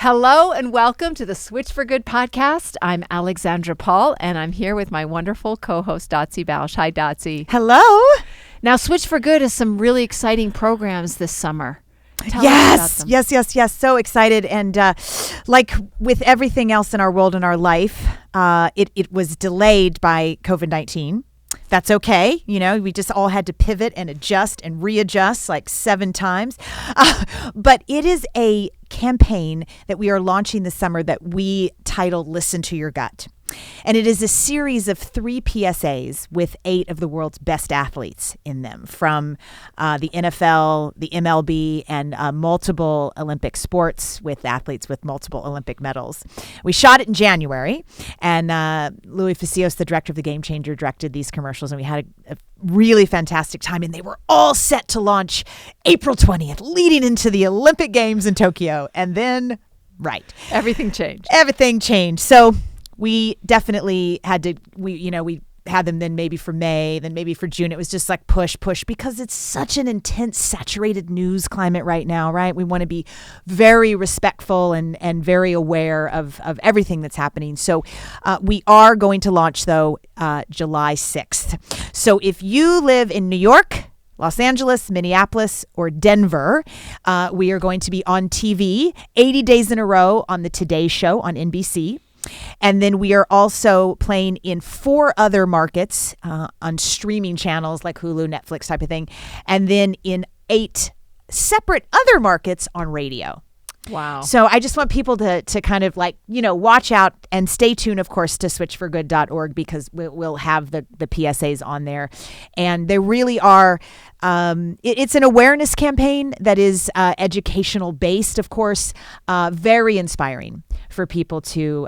Hello and welcome to the Switch for Good podcast. I'm Alexandra Paul and I'm here with my wonderful co-host Dotsie Bausch. Hi, Dotsie. Hello. Now, Switch for Good is some really exciting programs this summer. Tell us about them. Yes. So excited. And like with everything else in our world and our life, it was delayed by COVID-19. That's okay. You know, we just all had to pivot and adjust and readjust like 7 times. But it is a campaign that we are launching this summer that we titled Listen to Your Gut. And it is a series of 3 PSAs with 8 of the world's best athletes in them from the NFL, the MLB, and multiple Olympic sports with athletes with multiple Olympic medals. We shot it in January, and Louis Facios, the director of The Game Changer, directed these commercials, and we had a really fantastic time, and they were all set to launch April 20th, leading into the Olympic Games in Tokyo. And then, everything changed. So we definitely had to, we had them then maybe for May, then maybe for June. It was just like push, because it's such an intense, saturated news climate right now, right? We want to be very respectful and very aware of everything that's happening. So we are going to launch, though, July 6th. So if you live in New York, Los Angeles, Minneapolis, or Denver, we are going to be on TV 80 days in a row on the Today Show on NBC. And then we are also playing in 4 other markets on streaming channels like Hulu, Netflix type of thing. And then in 8 separate other markets on radio. Wow. So I just want people to kind of watch out and stay tuned, of course, to switchforgood.org because we'll have the PSAs on there. And they really are, it's an awareness campaign that is educational based, of course, very inspiring for people to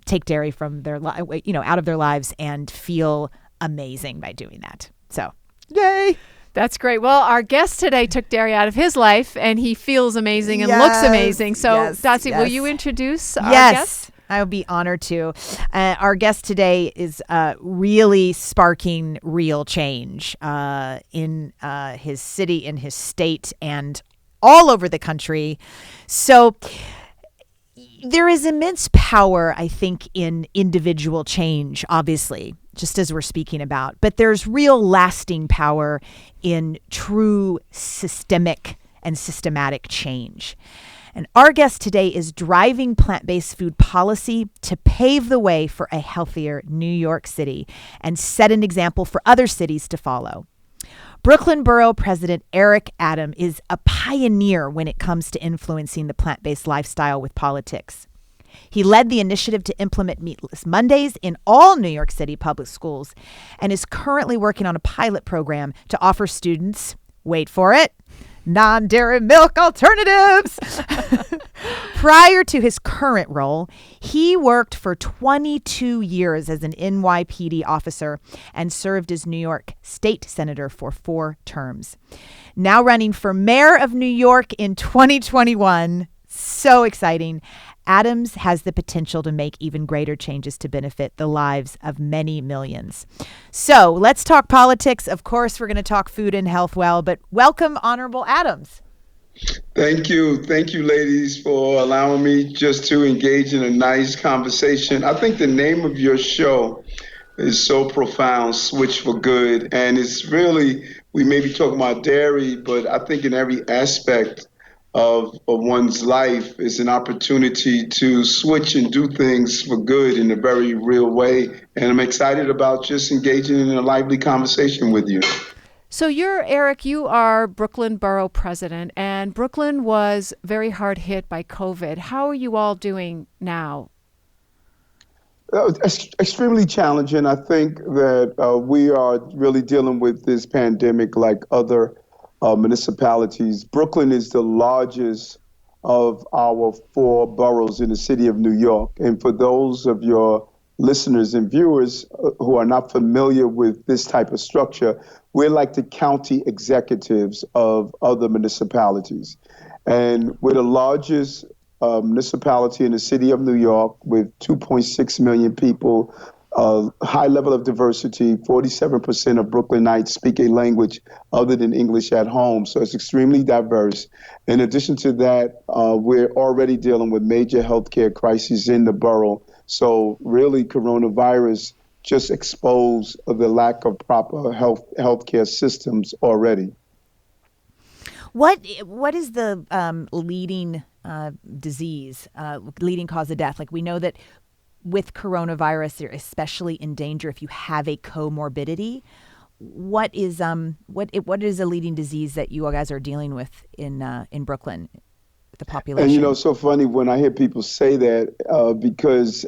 take dairy from their, out of their lives and feel amazing by doing that. So, yay. That's great. Well, our guest today took dairy out of his life, and he feels amazing and looks amazing. So, Dotsie, will you introduce our guest? I would be honored to. Our guest today is really sparking real change in his city, in his state, and all over the country. So there is immense power, I think, in individual change, obviously, just as we're speaking about. But there's real lasting power in true systemic and systematic change. And our guest today is driving plant-based food policy to pave the way for a healthier New York City and set an example for other cities to follow. Brooklyn Borough President Eric Adams is a pioneer when it comes to influencing the plant-based lifestyle with politics. He led the initiative to implement Meatless Mondays in all New York City public schools and is currently working on a pilot program to offer students, wait for it, non-dairy milk alternatives. Prior to his current role, he worked for 22 years as an NYPD officer and served as New York State Senator for 4 terms. Now running for mayor of New York in 2021, so exciting. Adams has the potential to make even greater changes to benefit the lives of many millions. So let's talk politics. Of course, we're going to talk food and health but welcome, Honorable Adams. Thank you, ladies, for allowing me just to engage in a nice conversation. I think the name of your show is so profound, Switch for Good. And it's really, we may be talking about dairy, but I think in every aspect of one's life is an opportunity to switch and do things for good in a very real way. And I'm excited about just engaging in a lively conversation with you. So Eric, you are Brooklyn Borough President, and Brooklyn was very hard hit by COVID. How are you all doing now? Extremely challenging. I think that we are really dealing with this pandemic like other municipalities. Brooklyn is the largest of our 4 boroughs in the city of New York. And for those of your listeners and viewers who are not familiar with this type of structure, we're like the county executives of other municipalities. And we're the largest municipality in the city of New York with 2.6 million people, high level of diversity. 47% of Brooklynites speak a language other than English at home, so it's extremely diverse. In addition to that, we're already dealing with major healthcare crises in the borough. So really, coronavirus just exposed the lack of proper healthcare systems already. What is the leading disease, leading cause of death? Like, we know that with coronavirus, you're especially in danger if you have a comorbidity. What is a leading disease that you guys are dealing with in Brooklyn, the population? And it's so funny when I hear people say that because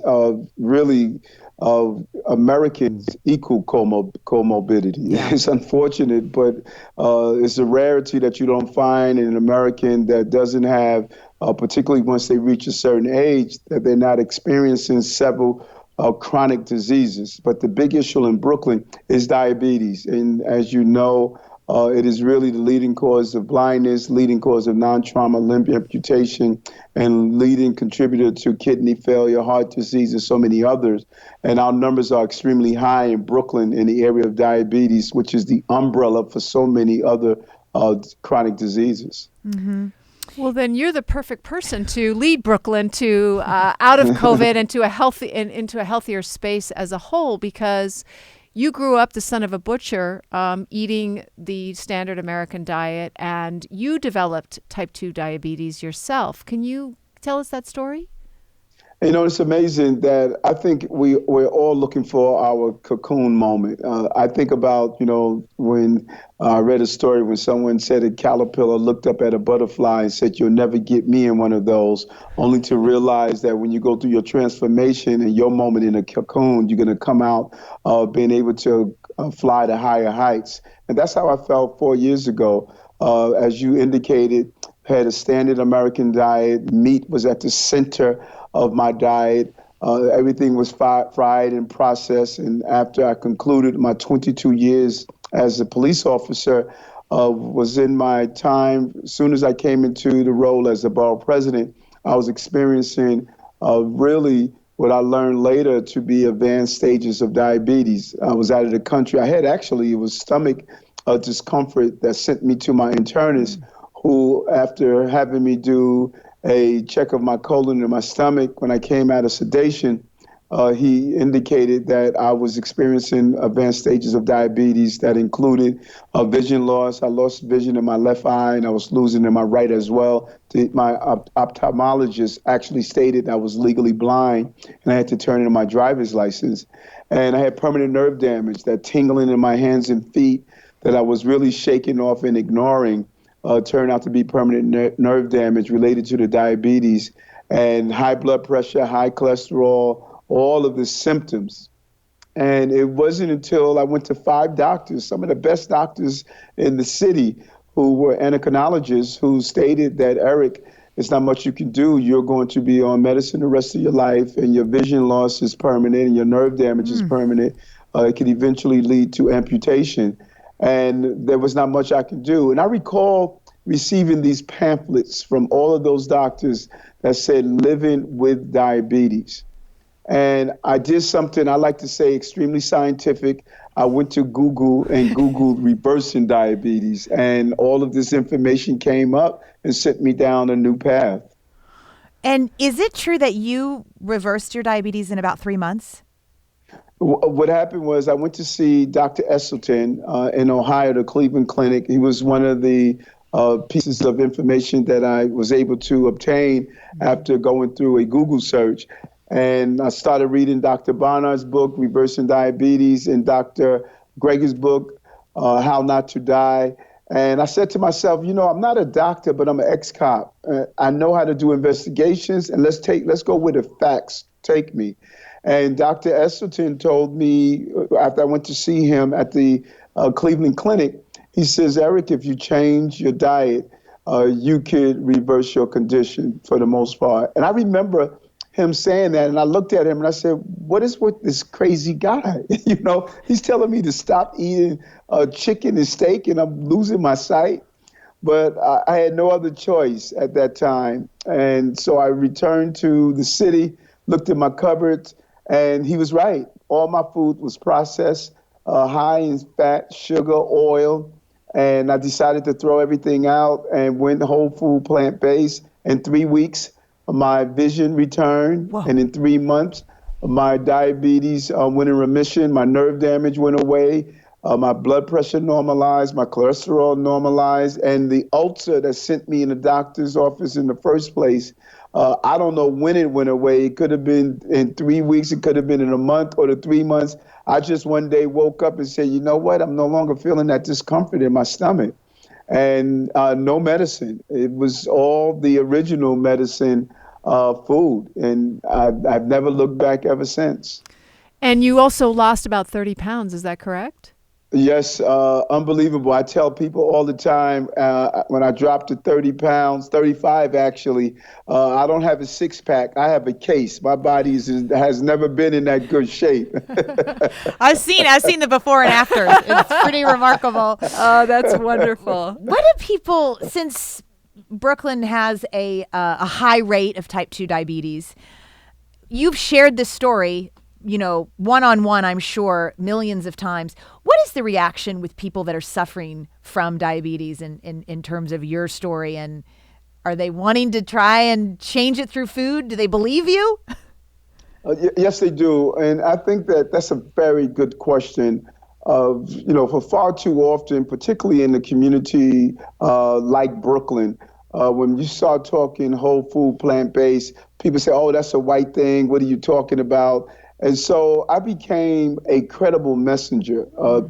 really Americans equal comorbidity. Yeah. It's unfortunate, but it's a rarity that you don't find in an American that doesn't have, particularly once they reach a certain age, that they're not experiencing several chronic diseases. But the big issue in Brooklyn is diabetes. And as you know, it is really the leading cause of blindness, leading cause of non-trauma limb amputation, and leading contributor to kidney failure, heart disease, and so many others. And our numbers are extremely high in Brooklyn in the area of diabetes, which is the umbrella for so many other chronic diseases. Mm-hmm. Well, then you're the perfect person to lead Brooklyn to out of COVID and to into a healthier space as a whole, because you grew up the son of a butcher, eating the standard American diet, and you developed type 2 diabetes yourself. Can you tell us that story? It's amazing that I think we're all looking for our cocoon moment. I think about, when I read a story when someone said a caterpillar looked up at a butterfly and said, "You'll never get me in one of those," only to realize that when you go through your transformation and your moment in a cocoon, you're going to come out being able to fly to higher heights. And that's how I felt 4 years ago. As you indicated, had a standard American diet. Meat was at the center of my diet. Everything was fried and processed. And after I concluded my 22 years as a police officer, was in my time, as soon as I came into the role as the borough president, I was experiencing really what I learned later to be advanced stages of diabetes. I was out of the country. It was stomach discomfort that sent me to my internist, who, after having me do a check of my colon and my stomach, when I came out of sedation, he indicated that I was experiencing advanced stages of diabetes that included vision loss. I lost vision in my left eye, and I was losing in my right as well. My ophthalmologist actually stated I was legally blind, and I had to turn in my driver's license. And I had permanent nerve damage, that tingling in my hands and feet that I was really shaking off and ignoring. Turned out to be permanent nerve damage related to the diabetes, and high blood pressure, high cholesterol, all of the symptoms. And it wasn't until I went to 5 doctors, some of the best doctors in the city, who were endocrinologists, who stated that, "Eric, there's not much you can do. You're going to be on medicine the rest of your life, and your vision loss is permanent, and your nerve damage is permanent. It could eventually lead to amputation." And there was not much I could do. And I recall receiving these pamphlets from all of those doctors that said living with diabetes. And I did something I like to say extremely scientific. I went to Google and Googled reversing diabetes, and all of this information came up and sent me down a new path. And is it true that you reversed your diabetes in about 3 months? What happened was I went to see Dr. Esselstyn in Ohio, the Cleveland Clinic. He was one of the pieces of information that I was able to obtain after going through a Google search. And I started reading Dr. Barnard's book, Reversing Diabetes, and Dr. Greger's book, How Not to Die. And I said to myself, I'm not a doctor, but I'm an ex-cop. I know how to do investigations, and let's go where the facts take me. And Dr. Esselstyn told me, after I went to see him at the Cleveland Clinic, he says, "Eric, if you change your diet, you could reverse your condition for the most part." And I remember him saying that, and I looked at him and I said, "What is with this crazy guy?" He's telling me to stop eating chicken and steak, and I'm losing my sight. But I had no other choice at that time. And so I returned to the city, looked at my cupboards, and he was right. all my food was processed, high in fat, sugar, oil. And I decided to throw everything out and went whole food, plant-based. In 3 weeks, my vision returned. Whoa. And in 3 months, my diabetes went in remission. My nerve damage went away. My blood pressure normalized. My cholesterol normalized. And the ulcer that sent me in the doctor's office in the first place, I don't know when it went away. It could have been in 3 weeks. It could have been in a month or the 3 months. I just one day woke up and said, you know what? I'm no longer feeling that discomfort in my stomach. And no medicine. It was all the original medicine, food. And I've never looked back ever since. And you also lost about 30 pounds. Is that correct? Yes, unbelievable. I tell people all the time when I dropped to 30 pounds, 35 actually, I don't have a six-pack. I have a case. My body has never been in that good shape. I've seen the before and after. It's pretty remarkable. Oh, that's wonderful. What do people, since Brooklyn has a high rate of type 2 diabetes, you've shared this story, one-on-one, I'm sure, millions of times. What is the reaction with people that are suffering from diabetes in terms of your story? And are they wanting to try and change it through food? Do they believe you? Yes, they do. And I think that's a very good question. For far too often, particularly in a community like Brooklyn, when you start talking whole food, plant-based, people say, oh, that's a white thing. What are you talking about? And so I became a credible messenger.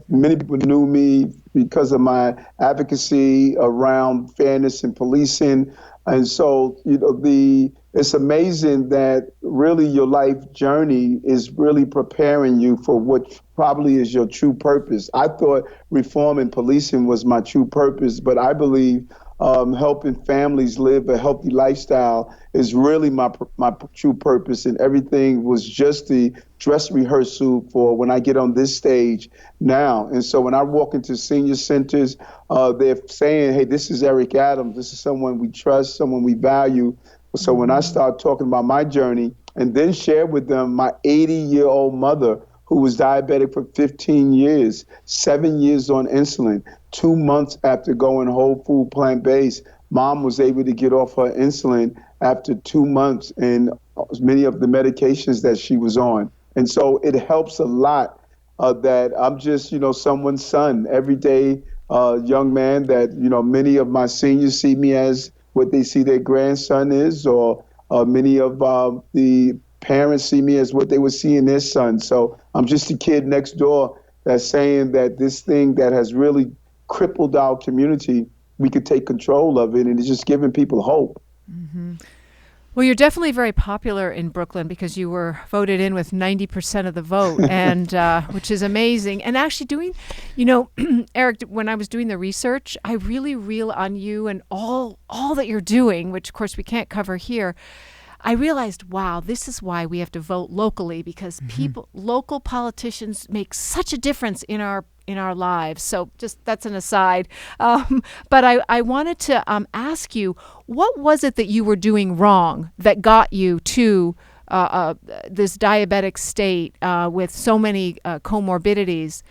Many people knew me because of my advocacy around fairness and policing. And so, it's amazing that really your life journey is really preparing you for what probably is your true purpose. I thought reform and policing was my true purpose, but I believe helping families live a healthy lifestyle is really my true purpose, and everything was just the dress rehearsal for when I get on this stage now. And so when I walk into senior centers, they're saying, hey, this is Eric Adams. This is someone we trust, someone we value. So when I start talking about my journey and then share with them my 80-year-old mother who was diabetic for 15 years, 7 years on insulin, 2 months after going whole food plant-based, mom was able to get off her insulin after 2 months and many of the medications that she was on. And so it helps a lot that I'm just, someone's son, everyday young man that, many of my seniors see me as what they see their grandson is, or many of the parents see me as what they would see in their son. So I'm just a kid next door that's saying that this thing that has really crippled our community, we could take control of it, and it's just giving people hope. Mm-hmm. Well, you're definitely very popular in Brooklyn because you were voted in with 90% of the vote, and which is amazing. And actually Eric, when I was doing the research, I really reel on you and all that you're doing, which of course we can't cover here. I realized, wow, this is why we have to vote locally, because local politicians make such a difference in our lives. So just that's an aside. But I wanted to ask you, what was it that you were doing wrong that got you to this diabetic state with so many comorbidities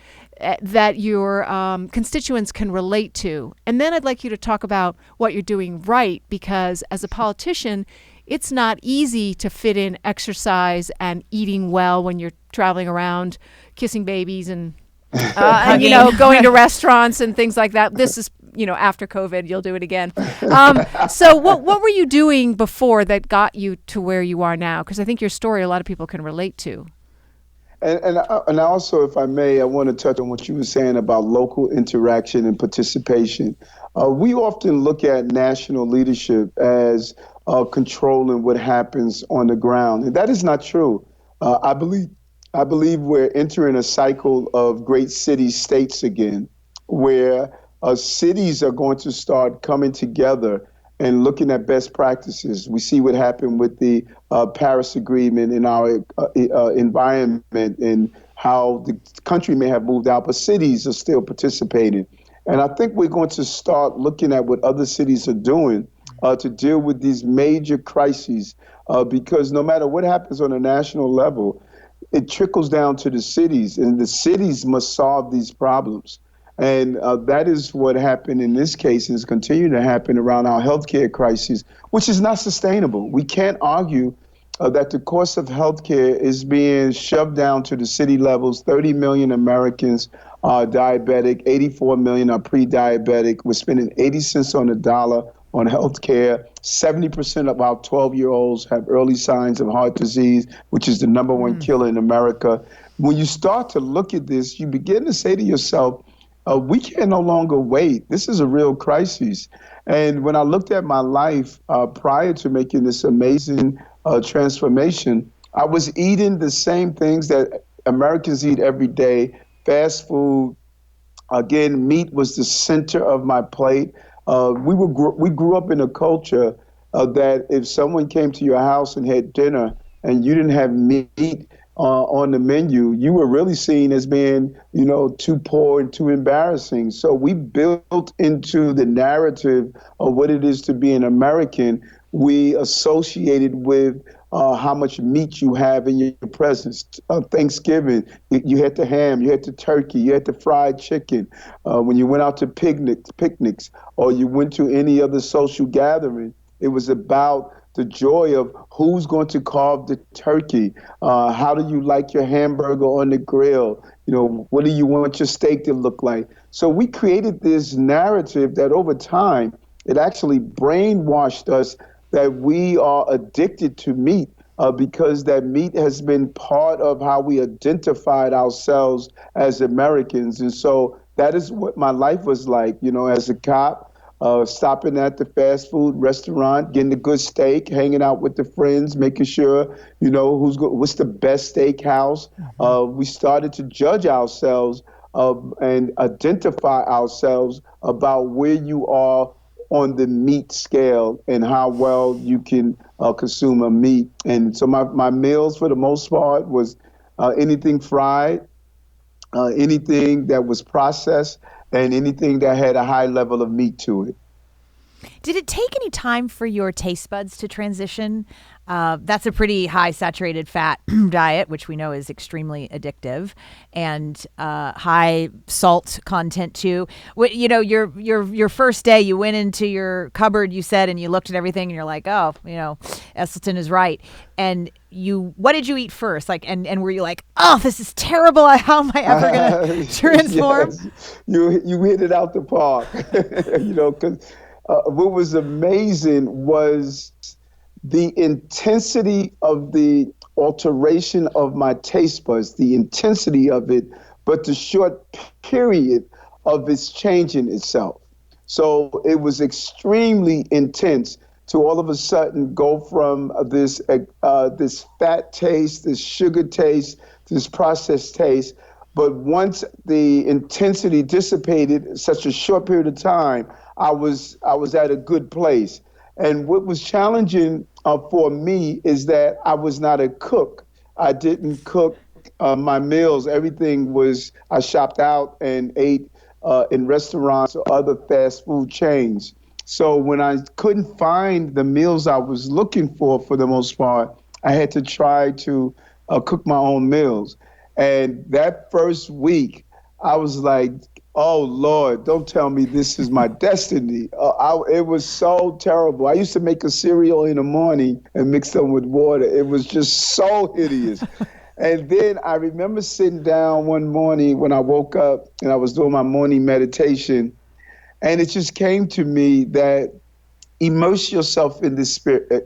that your constituents can relate to? And then I'd like you to talk about what you're doing right, because as a politician, it's not easy to fit in exercise and eating well when you're traveling around, kissing babies and going to restaurants and things like that. This is, after COVID, you'll do it again. So what were you doing before that got you to where you are now? Because I think your story, a lot of people can relate to. And also, if I may, I want to touch on what you were saying about local interaction and participation. We often look at national leadership as controlling what happens on the ground, and that is not true. I believe we're entering a cycle of great city-states again, where cities are going to start coming together and looking at best practices. We see what happened with the Paris Agreement in our environment and how the country may have moved out, but cities are still participating. And I think we're going to start looking at what other cities are doing to deal with these major crises, because no matter what happens on a national level, it trickles down to the cities, and the cities must solve these problems. And that is what happened in this case, and is continuing to happen around our healthcare crisis, which is not sustainable. We can't argue that the cost of healthcare is being shoved down to the city levels. 30 million Americans are diabetic, 84 million are pre-diabetic. We're spending 80 cents on the dollar on healthcare. 70% of our 12-year-olds have early signs of heart disease, which is the number one killer in America. When you start to look at this, you begin to say to yourself, we can no longer wait. This is a real crisis. And when I looked at my life prior to making this amazing transformation, I was eating the same things that Americans eat every day, fast food. Again, meat was the center of my plate. We grew up in a culture that if someone came to your house and had dinner and you didn't have meat on the menu, you were really seen as being, too poor and too embarrassing. So we built into the narrative of what it is to be an American. We associated with how much meat you have in your presence. Thanksgiving, you had the ham, you had the turkey, you had the fried chicken. When you went out to picnics, or you went to any other social gathering, it was about the joy of who's going to carve the turkey. How do you like your hamburger on the grill? What do you want your steak to look like? So we created this narrative that over time, it actually brainwashed us that we are addicted to meat because that meat has been part of how we identified ourselves as Americans. And so that is what my life was like, as a cop. Stopping at the fast food restaurant, getting a good steak, hanging out with the friends, making sure, what's the best steakhouse. We started to judge ourselves and identify ourselves about where you are on the meat scale and how well you can consume a meat. And so my meals, for the most part, was anything fried, anything that was processed, and anything that had a high level of meat to it. Did it take any time for your taste buds to transition? That's a pretty high saturated fat diet, which we know is extremely addictive, and high salt content too. Your first day, you went into your cupboard, you said, and you looked at everything, and you're like, oh, Esselstyn is right. And what did you eat first? And were you like, oh, this is terrible. How am I ever going to transform? Yes. You hit it out the park, because what was amazing was the intensity of the alteration of my taste buds, the intensity of it, but the short period of its changing itself. So it was extremely intense to all of a sudden go from this fat taste, this sugar taste, this processed taste. But once the intensity dissipated in such a short period of time, I was at a good place. And what was challenging for me is that I was not a cook. I didn't cook my meals. Everything was, I shopped out and ate in restaurants or other fast food chains. So when I couldn't find the meals I was looking for the most part, I had to try to cook my own meals. And that first week, I was like, oh, Lord, don't tell me this is my destiny. It was so terrible. I used to make a cereal in the morning and mix them with water. It was just so hideous. And then I remember sitting down one morning when I woke up and I was doing my morning meditation. And it just came to me that immerse yourself in this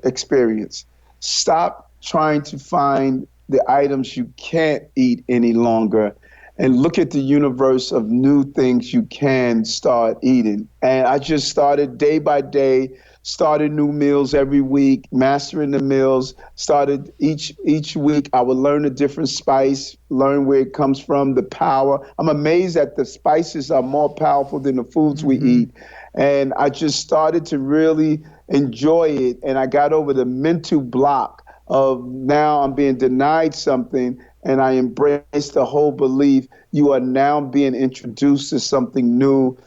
experience. Stop trying to find the items you can't eat any longer and look at the universe of new things you can start eating. And I just started day by day, started new meals every week, mastering the meals, started each week. I would learn a different spice, learn where it comes from, the power. I'm amazed that the spices are more powerful than the foods we eat. And I just started to really enjoy it. And I got over the mental block of now I'm being denied something, and I embrace the whole belief you are now being introduced to something new.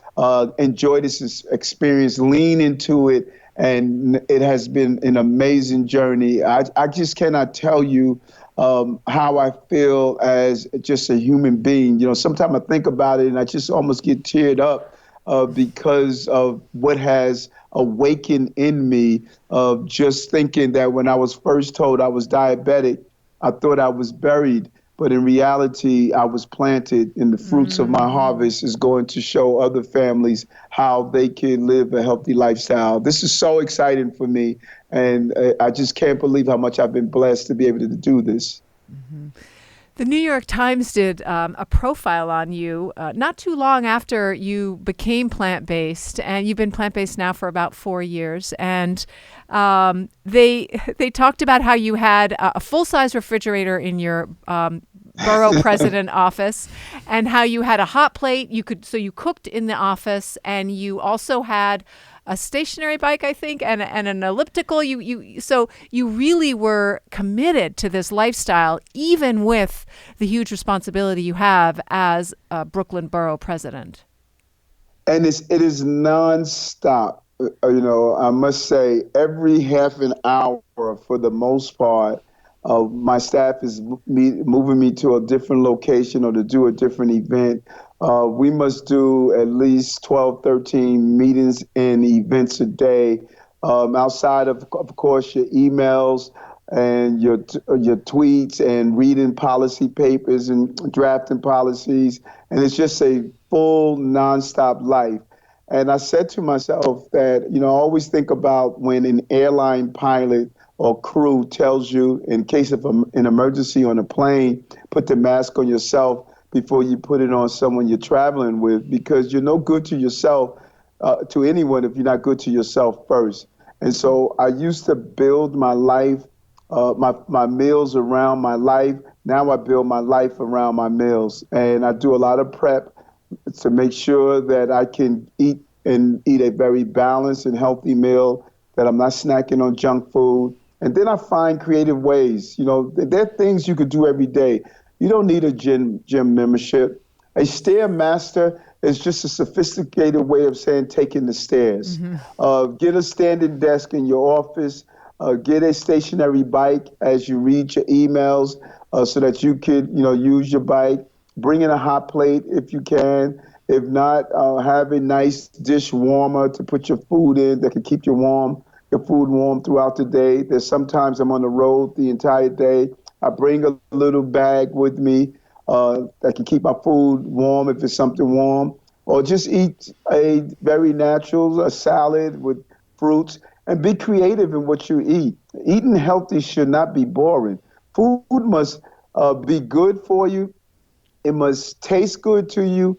Enjoy this experience, lean into it, and it has been an amazing journey. I just cannot tell you how I feel as just a human being. Sometimes I think about it and I just almost get teared up because of what has awakened in me of just thinking that when I was first told I was diabetic, I thought I was buried. But in reality, I was planted, and the fruits of my harvest is going to show other families how they can live a healthy lifestyle. This is so exciting for me, and I just can't believe how much I've been blessed to be able to do this. The New York Times did a profile on you not too long after you became plant-based, and you've been plant-based now for about 4 years. And they talked about how you had a full-size refrigerator in your Borough President office, and how you had a hot plate. You cooked in the office, and you also had a stationary bike, I think, and an elliptical. So you really were committed to this lifestyle, even with the huge responsibility you have as a Brooklyn Borough President. And it is nonstop. I must say, every half an hour, for the most part, my staff is moving me to a different location or to do a different event. We must do at least 12, 13 meetings and events a day, outside of course, your emails and your tweets and reading policy papers and drafting policies. And it's just a full nonstop life. And I said to myself that, I always think about when an airline pilot or crew tells you, in case of an emergency on a plane, put the mask on yourself before you put it on someone you're traveling with, because you're no good to yourself, to anyone, if you're not good to yourself first. And so I used to build my life, my meals around my life. Now I build my life around my meals. And I do a lot of prep to make sure that I can eat a very balanced and healthy meal, that I'm not snacking on junk food. And then I find creative ways. There are things you could do every day. You don't need a gym membership. A Stairmaster is just a sophisticated way of saying taking the stairs. Get a standing desk in your office. Get a stationary bike as you read your emails, so that you could, use your bike. Bring in a hot plate if you can. If not, have a nice dish warmer to put your food in that can keep your food warm throughout the day. There's sometimes I'm on the road the entire day. I bring a little bag with me that can keep my food warm if it's something warm. Or just eat a very natural, a salad with fruits, and be creative in what you eat. Eating healthy should not be boring. Food must be good for you. It must taste good to you,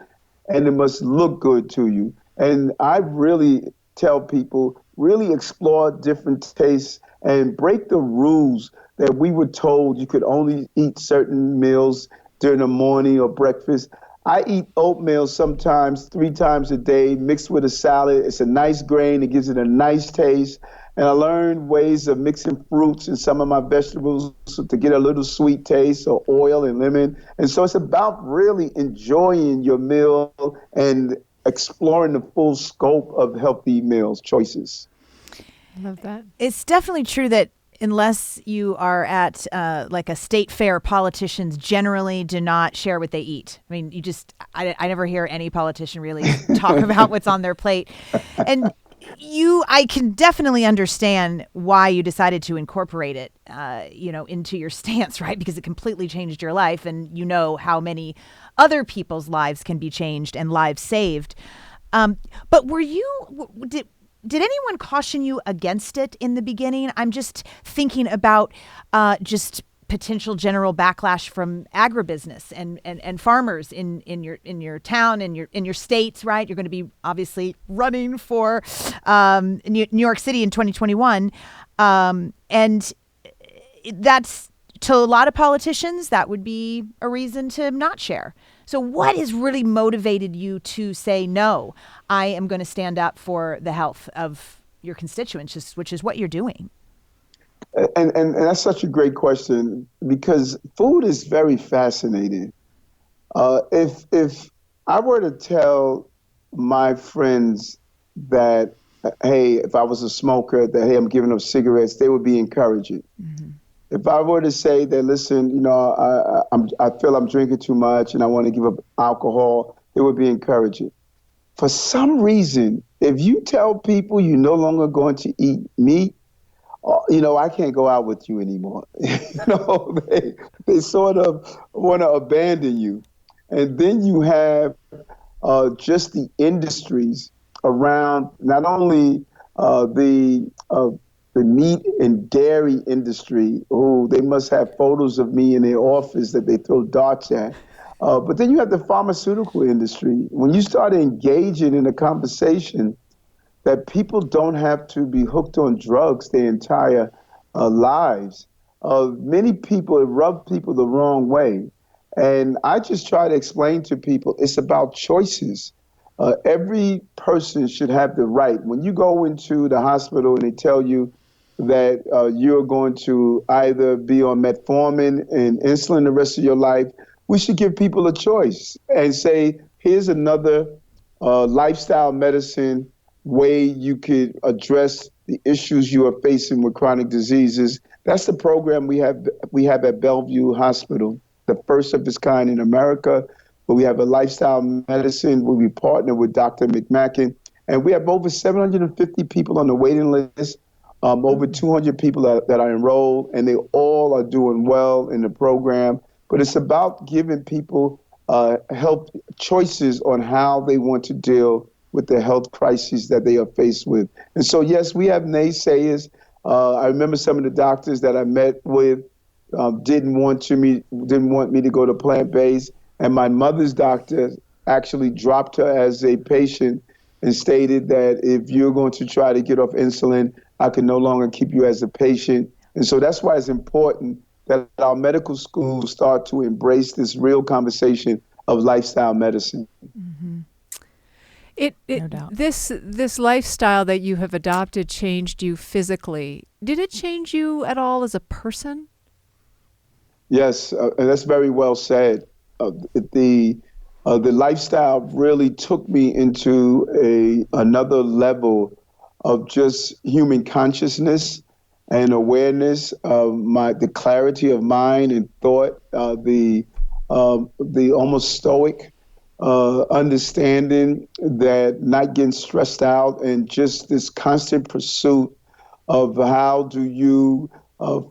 and it must look good to you. And I really tell people, really explore different tastes and break the rules that we were told you could only eat certain meals during the morning or breakfast. I eat oatmeal sometimes 3 times a day, mixed with a salad. It's a nice grain. It gives it a nice taste. And I learned ways of mixing fruits in some of my vegetables to get a little sweet taste, or oil and lemon. And so it's about really enjoying your meal and exploring the full scope of healthy meals choices. I love that. It's definitely true that unless you are at like a state fair, politicians generally do not share what they eat. I mean, I never hear any politician really talk about what's on their plate. And I can definitely understand why you decided to incorporate it, into your stance, right? Because it completely changed your life, and how many other people's lives can be changed and lives saved. But did anyone caution you against it in the beginning? I'm just thinking about just potential general backlash from agribusiness and farmers in your town and in your states, right? You're going to be obviously running for New York City in 2021, and that's, to a lot of politicians, that would be a reason to not share. So what has really motivated you to say, no, I am going to stand up for the health of your constituents, which is what you're doing? And that's such a great question, because food is very fascinating. If I were to tell my friends that hey, if I was a smoker, that, hey, I'm giving up cigarettes, they would be encouraging. Mm-hmm. If I were to say that, listen, I feel I'm drinking too much and I want to give up alcohol, it would be encouraging. For some reason, if you tell people you're no longer going to eat meat, I can't go out with you anymore. They sort of want to abandon you. And then you have just the industries around not only the meat and dairy industry, who they must have photos of me in their office that they throw darts at. But then you have the pharmaceutical industry. When you start engaging in a conversation that people don't have to be hooked on drugs their entire lives, many people, it rubs people the wrong way. And I just try to explain to people it's about choices. Every person should have the right. When you go into the hospital and they tell you that you're going to either be on metformin and insulin the rest of your life, we should give people a choice and say, here's another lifestyle medicine way you could address the issues you are facing with chronic diseases. That's the program we have at Bellevue Hospital, the first of its kind in America, where we have a lifestyle medicine where we partner with Dr. McMacken. And we have over 750 people on the waiting list, over 200 people that are enrolled, and they all are doing well in the program. But it's about giving people health choices on how they want to deal with the health crises that they are faced with. And so, yes, we have naysayers. I remember some of the doctors that I met with didn't want me to go to plant-based. And my mother's doctor actually dropped her as a patient and stated that if you're going to try to get off insulin, I can no longer keep you as a patient. And so that's why it's important that our medical schools start to embrace this real conversation of lifestyle medicine. Mm-hmm. No doubt. This lifestyle that you have adopted changed you physically. Did it change you at all as a person? Yes, and that's very well said. The lifestyle really took me into another level of just human consciousness and awareness of the clarity of mind and thought, the almost stoic understanding that not getting stressed out and just this constant pursuit of how do you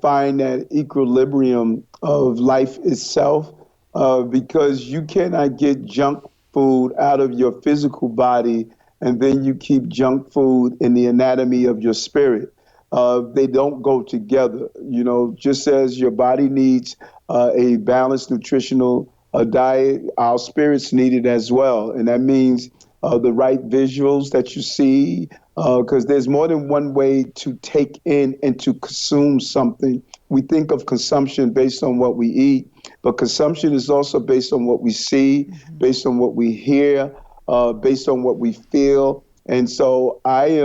find that equilibrium of life itself, because you cannot get junk food out of your physical body and then you keep junk food in the anatomy of your spirit. They don't go together. Just as your body needs a balanced nutritional diet, our spirits need it as well. And that means the right visuals that you see, because there's more than one way to take in and to consume something. We think of consumption based on what we eat, but consumption is also based on what we see, based on what we hear, based on what we feel. And so I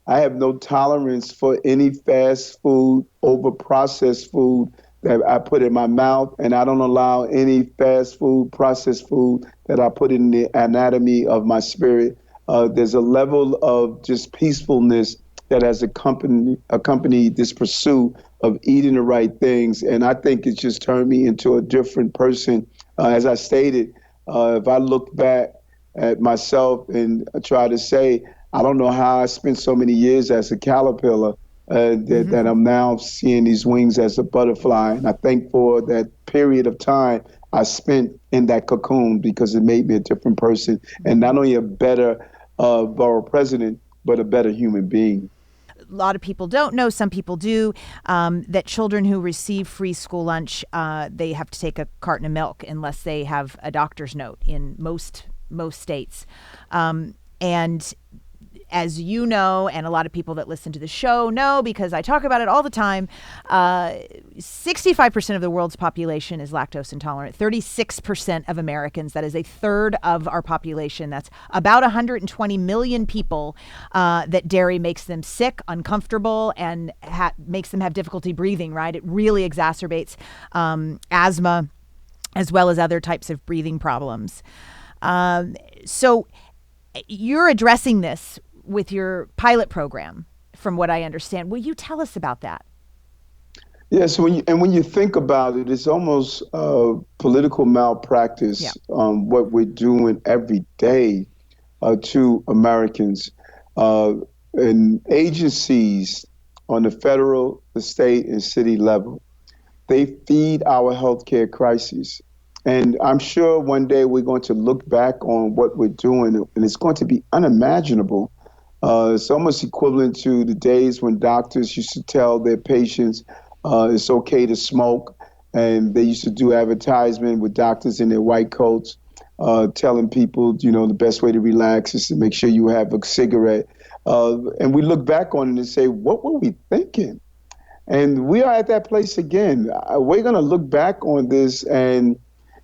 have no tolerance for any fast food, over processed food that I put in my mouth, and I don't allow any fast food, processed food that I put in the anatomy of my spirit. There's a level of just peacefulness that has accompanied this pursuit of eating the right things, and I think it's just turned me into a different person. As I stated, if I look back at myself and try to say, I don't know how I spent so many years as a caterpillar, that I'm now seeing these wings as a butterfly. And I thank for that period of time I spent in that cocoon, because it made me a different person, and not only a better borough president, but a better human being. A lot of people don't know, some people do, that children who receive free school lunch, they have to take a carton of milk unless they have a doctor's note in most states. And as you know, and a lot of people that listen to the show know, because I talk about it all the time, 65% of the world's population is lactose intolerant. 36% of Americans, that is a third of our population. That's about 120 million people that dairy makes them sick, uncomfortable, and makes them have difficulty breathing, right? It really exacerbates asthma as well as other types of breathing problems. So you're addressing this with your pilot program, from what I understand. Will you tell us about that? Yes, when you think about it, it's almost political malpractice, what we're doing every day to Americans. And agencies on the federal, the state, and city level, they feed our healthcare crisis. And I'm sure one day we're going to look back on what we're doing, and it's going to be unimaginable. It's almost equivalent to the days when doctors used to tell their patients it's okay to smoke, and they used to do advertisement with doctors in their white coats telling people, you know, the best way to relax is to make sure you have a cigarette. And we look back on it and say, what were we thinking? And we are at that place again. We're going to look back on this and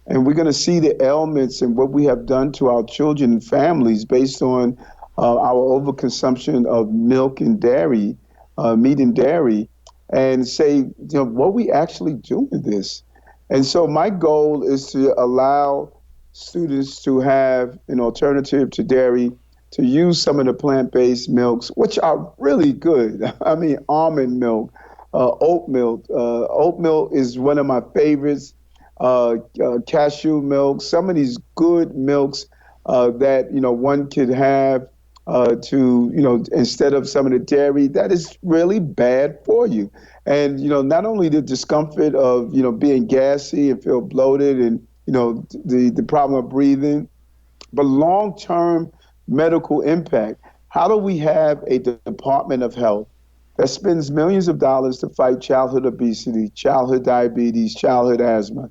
we're going to see the ailments and what we have done to our children and families based on our overconsumption of milk and dairy, meat and dairy, and say, you know, what we actually do with this. And so my goal is to allow students to have an alternative to dairy, to use some of the plant-based milks, which are really good. I mean, almond milk, oat milk. Oat milk is one of my favorites. Cashew milk, some of these good milks that, you know, one could have to, you know, instead of some of the dairy that is really bad for you. And, you know, not only the discomfort of, you know, being gassy and feel bloated and, you know, the problem of breathing, but long-term medical impact. How do we have a Department of Health that spends millions of dollars to fight childhood obesity, childhood diabetes, childhood asthma?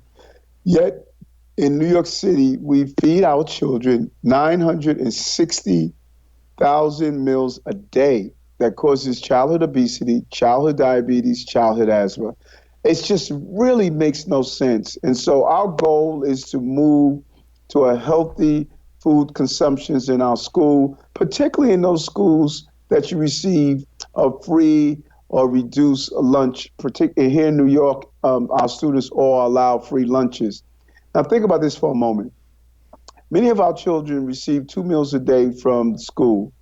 Yet in New York City, we feed our children 960,000 meals a day that causes childhood obesity, childhood diabetes, childhood asthma. It just really makes no sense. And so our goal is to move to a healthy food consumptions in our school, particularly in those schools that you receive a free or reduced lunch. Particularly here in New York, our students all allow free lunches. Now think about this for a moment. Many of our children receive 2 meals a day from school.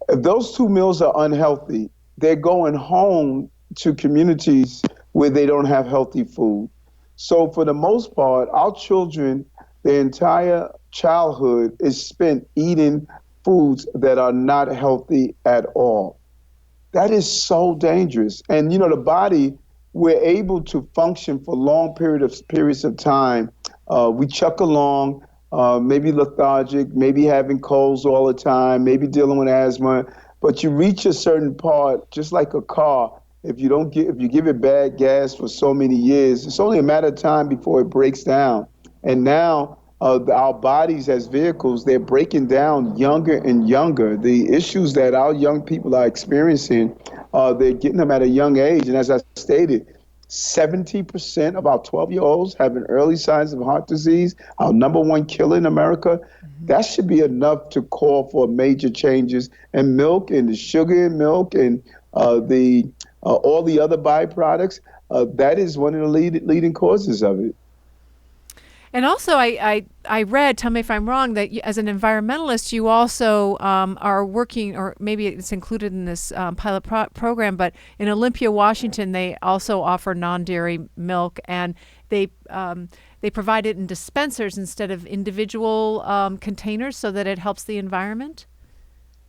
If those 2 meals are unhealthy, they're going home to communities where they don't have healthy food. So for the most part, our children, their entire childhood is spent eating foods that are not healthy at all. That is so dangerous. And, you know, the body, we're able to function for long periods of time. We chuck along, maybe lethargic, maybe having colds all the time, maybe dealing with asthma. But you reach a certain part, just like a car. If you give it bad gas for so many years, it's only a matter of time before it breaks down. And now our bodies as vehicles, they're breaking down younger and younger. The issues that our young people are experiencing, they're getting them at a young age. And as I stated, 70% of our 12-year-olds having early signs of heart disease, our number one killer in America. Mm-hmm. That should be enough to call for major changes. And milk and the sugar in milk and all the other byproducts, that is one of the leading causes of it. And also, I read, tell me if I'm wrong, that as an environmentalist, you also are working, or maybe it's included in this pilot program, but in Olympia, Washington, they also offer non-dairy milk, and they provide it in dispensers instead of individual containers so that it helps the environment.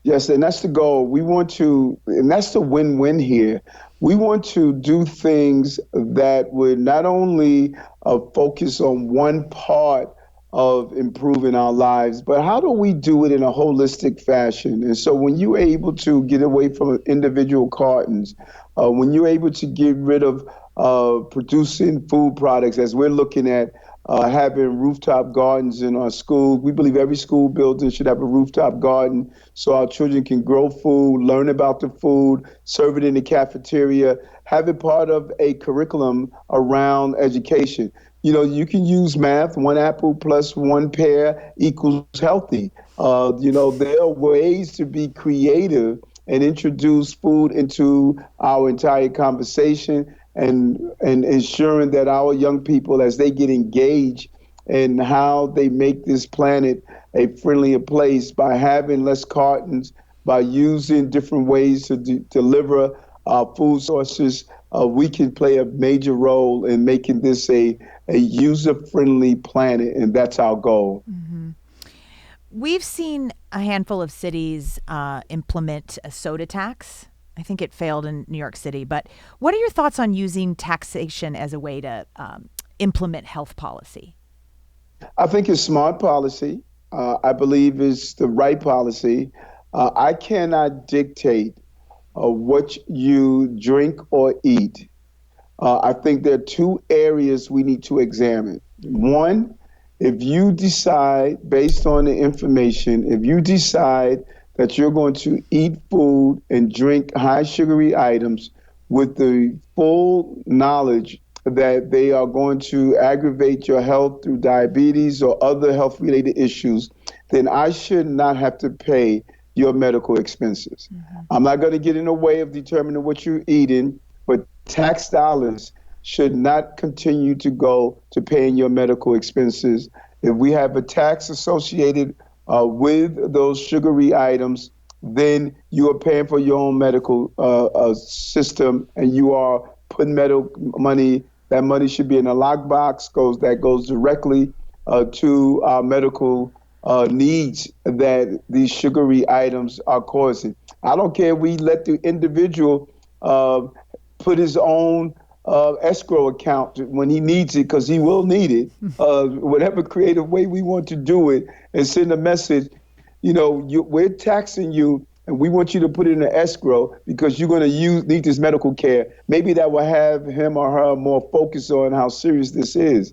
Yes, and that's the goal. We want to, and that's the win-win here. We want to do things that would not only focus on one part of improving our lives, but how do we do it in a holistic fashion? And so when you're able to get away from individual cartons, when you're able to get rid of producing food products, as we're looking at having rooftop gardens in our schools. We believe every school building should have a rooftop garden so our children can grow food, learn about the food, serve it in the cafeteria, have it part of a curriculum around education. You know, you can use math. 1 apple plus 1 pear equals healthy. You know, there are ways to be creative and introduce food into our entire conversation and ensuring that our young people, as they get engaged in how they make this planet a friendlier place by having less cartons, by using different ways to deliver food sources, we can play a major role in making this a user-friendly planet, and that's our goal. We've seen a handful of cities implement a soda tax. I think it failed in New York City. But what are your thoughts on using taxation as a way to implement health policy? I think it's smart policy. I believe it's the right policy. I cannot dictate what you drink or eat. I think there are two areas we need to examine. One, if you decide, based on the information, if you decide that you're going to eat food and drink high sugary items with the full knowledge that they are going to aggravate your health through diabetes or other health-related issues, then I should not have to pay your medical expenses. I'm not going to get in the way of determining what you're eating, but tax dollars should not continue to go to paying your medical expenses. If we have a tax associated with those sugary items, then you are paying for your own medical system, and you are putting medical money. That money should be in a lockbox that goes directly to our medical needs that these sugary items are causing. I don't care if we let the individual put his own escrow account when he needs it, because he will need it, whatever creative way we want to do it, and send a message, we're taxing you and we want you to put it in an escrow because you're going to need this medical care. Maybe that will have him or her more focused on how serious this is.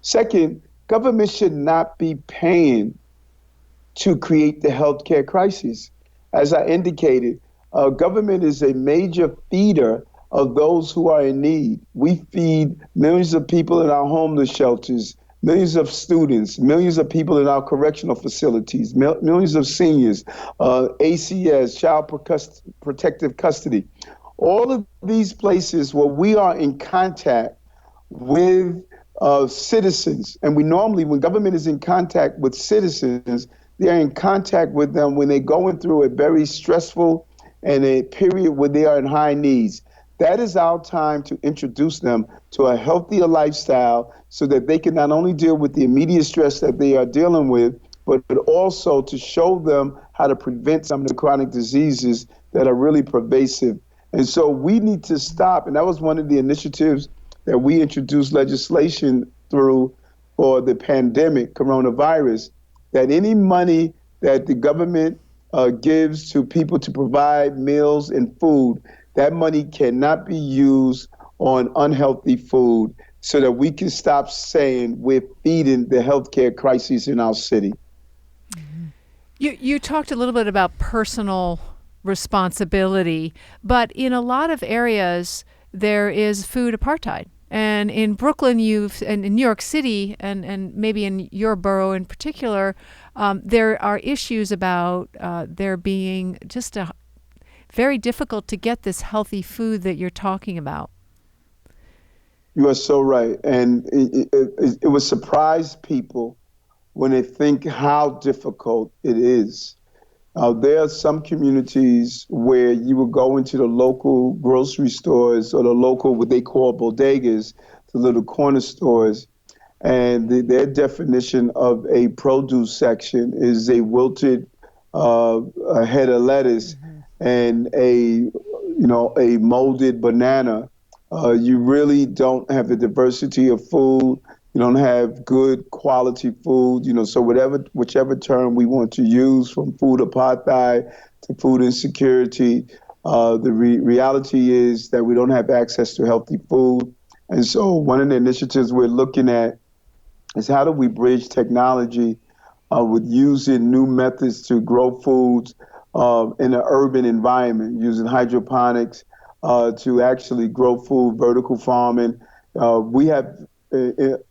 Second, government should not be paying to create the healthcare crisis. As I indicated, government is a major feeder of those who are in need. We feed millions of people in our homeless shelters, millions of students, millions of people in our correctional facilities, millions of seniors, ACS, Child Protective Custody. All of these places where we are in contact with citizens, and we normally, when government is in contact with citizens, they're in contact with them when they're going through a very stressful and a period where they are in high needs. That is our time to introduce them to a healthier lifestyle so that they can not only deal with the immediate stress that they are dealing with, but also to show them how to prevent some of the chronic diseases that are really pervasive. And so we need to stop, and that was one of the initiatives that we introduced legislation through for the pandemic, coronavirus, that any money that the government gives to people to provide meals and food, that money cannot be used on unhealthy food, so that we can stop saying we're feeding the healthcare crisis in our city. You talked a little bit about personal responsibility, but in a lot of areas there is food apartheid. And in Brooklyn, and in New York City, and maybe in your borough in particular, there are issues about there being just very difficult to get this healthy food that you're talking about. You are so right. And it would surprise people when they think how difficult it is. There are some communities where you will go into the local grocery stores or the local, what they call bodegas, the little corner stores, and their definition of a produce section is a wilted a head of lettuce and a molded banana. You really don't have the diversity of food. You don't have good quality food, so whichever term we want to use, from food apartheid to food insecurity, the reality is that we don't have access to healthy food. And so one of the initiatives we're looking at is how do we bridge technology with using new methods to grow foods in an urban environment, using hydroponics to actually grow food, vertical farming. We have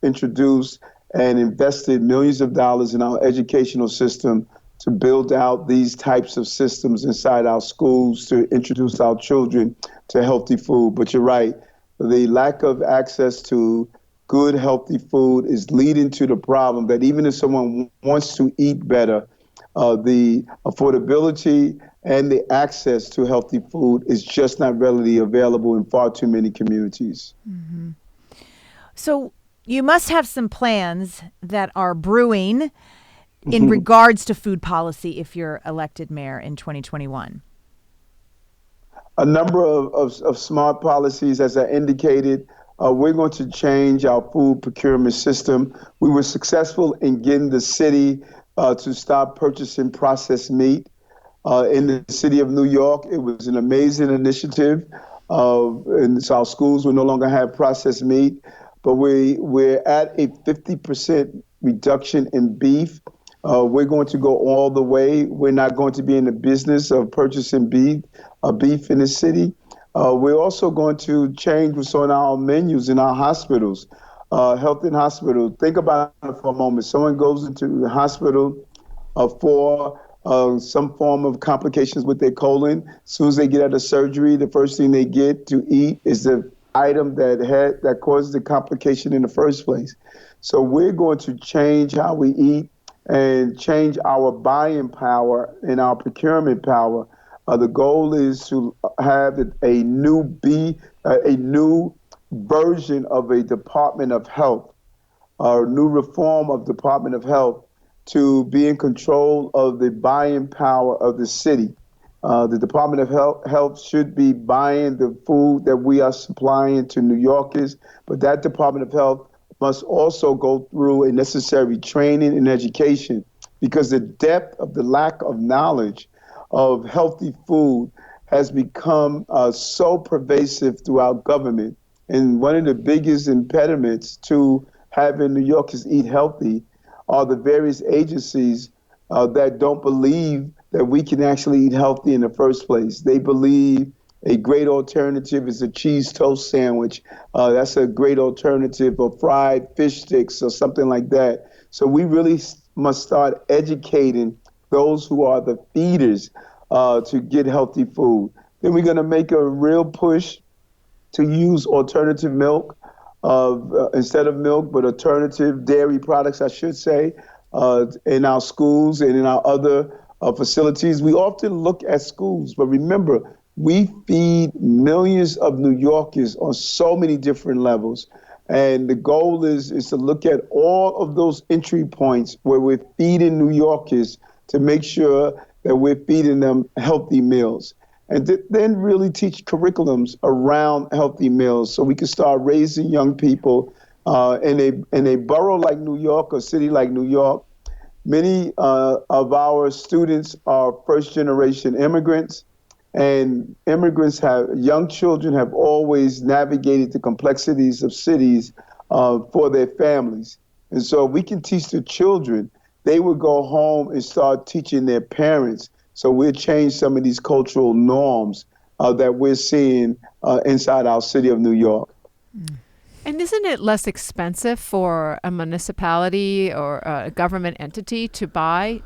introduced and invested millions of dollars in our educational system to build out these types of systems inside our schools to introduce our children to healthy food. But you're right, the lack of access to good, healthy food is leading to the problem that even if someone wants to eat better, the affordability and the access to healthy food is just not readily available in far too many communities. So you must have some plans that are brewing in regards to food policy if you're elected mayor in 2021. A number of smart policies, as I indicated. We're going to change our food procurement system. We were successful in getting the city to stop purchasing processed meat. In the city of New York, it was an amazing initiative. And so our schools will no longer have processed meat, but we're at a 50% reduction in beef. We're going to go all the way. We're not going to be in the business of purchasing beef in the city. We're also going to change what's on our menus in our hospitals, health in hospital. Think about it for a moment. Someone goes into the hospital for some form of complications with their colon. As soon as they get out of surgery, the first thing they get to eat is the item that caused the complication in the first place. So we're going to change how we eat and change our buying power and our procurement power. The goal is to have a new version of a Department of Health, a new reform of Department of Health to be in control of the buying power of the city. The Department of Health should be buying the food that we are supplying to New Yorkers, but that Department of Health must also go through a necessary training and education, because the depth of the lack of knowledge of healthy food has become so pervasive throughout government. And one of the biggest impediments to having New Yorkers eat healthy are the various agencies that don't believe that we can actually eat healthy in the first place. They believe a great alternative is a cheese toast sandwich. That's a great alternative, or fried fish sticks or something like that. So we really must start educating those who are the feeders to get healthy food. Then we're going to make a real push to use alternative milk instead of milk, but alternative dairy products, I should say, in our schools and in our other facilities. We often look at schools, but remember, we feed millions of New Yorkers on so many different levels. And the goal is to look at all of those entry points where we're feeding New Yorkers to make sure that we're feeding them healthy meals. And then really teach curriculums around healthy meals so we can start raising young people in a borough like New York or city like New York. Many of our students are first-generation immigrants, and young children have always navigated the complexities of cities for their families. And so we can teach the children. They would go home and start teaching their parents. So we'll change some of these cultural norms that we're seeing inside our city of New York. And isn't it less expensive for a municipality or a government entity to buy